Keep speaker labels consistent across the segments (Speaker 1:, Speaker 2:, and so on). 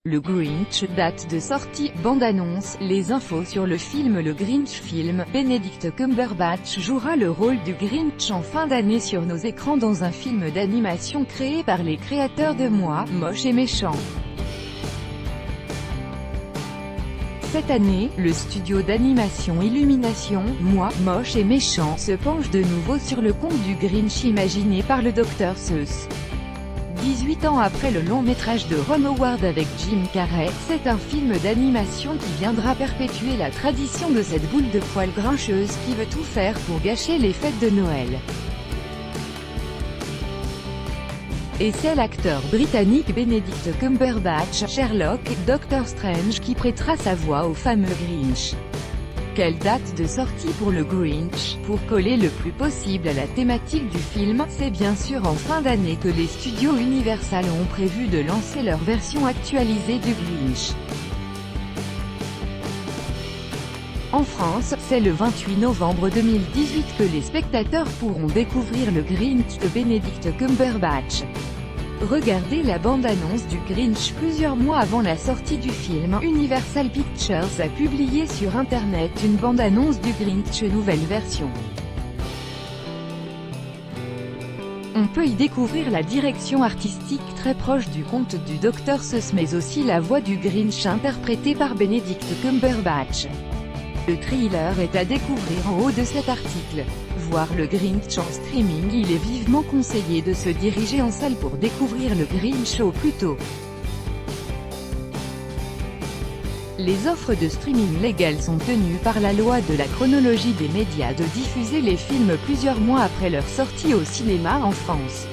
Speaker 1: Le Grinch, date de sortie, bande-annonce, les infos sur le film Le Grinch film, Benedict Cumberbatch jouera le rôle du Grinch en fin d'année sur nos écrans dans un film d'animation créé par les créateurs de Moi, Moche et Méchant. Cette année, le studio d'animation Illumination, Moi, Moche et Méchant, se penche de nouveau sur le conte du Grinch imaginé par le Dr Seuss. 18 ans après le long-métrage de Ron Howard avec Jim Carrey, c'est un film d'animation qui viendra perpétuer la tradition de cette boule de poil grincheuse qui veut tout faire pour gâcher les fêtes de Noël. Et c'est l'acteur britannique Benedict Cumberbatch, Sherlock, Doctor Strange qui prêtera sa voix au fameux Grinch. Quelle date de sortie pour le Grinch? Pour coller le plus possible à la thématique du film, c'est bien sûr en fin d'année que les studios Universal ont prévu de lancer leur version actualisée du Grinch. En France, c'est le 28 novembre 2018 que les spectateurs pourront découvrir le Grinch de Benedict Cumberbatch. Regardez la bande-annonce du Grinch plusieurs mois avant la sortie du film. Universal Pictures a publié sur Internet une bande-annonce du Grinch nouvelle version. On peut y découvrir la direction artistique très proche du conte du Dr Seuss mais aussi la voix du Grinch interprétée par Benedict Cumberbatch. Le trailer est à découvrir en haut de cet article. Voir le Grinch en streaming. Il est vivement conseillé de se diriger en salle pour découvrir le Grinch au plus tôt. Les offres de streaming légales sont tenues par la loi de la chronologie des médias de diffuser les films plusieurs mois après leur sortie au cinéma en France.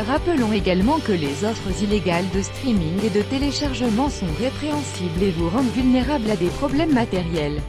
Speaker 1: Rappelons également que les offres illégales de streaming et de téléchargement sont répréhensibles et vous rendent vulnérables à des problèmes matériels.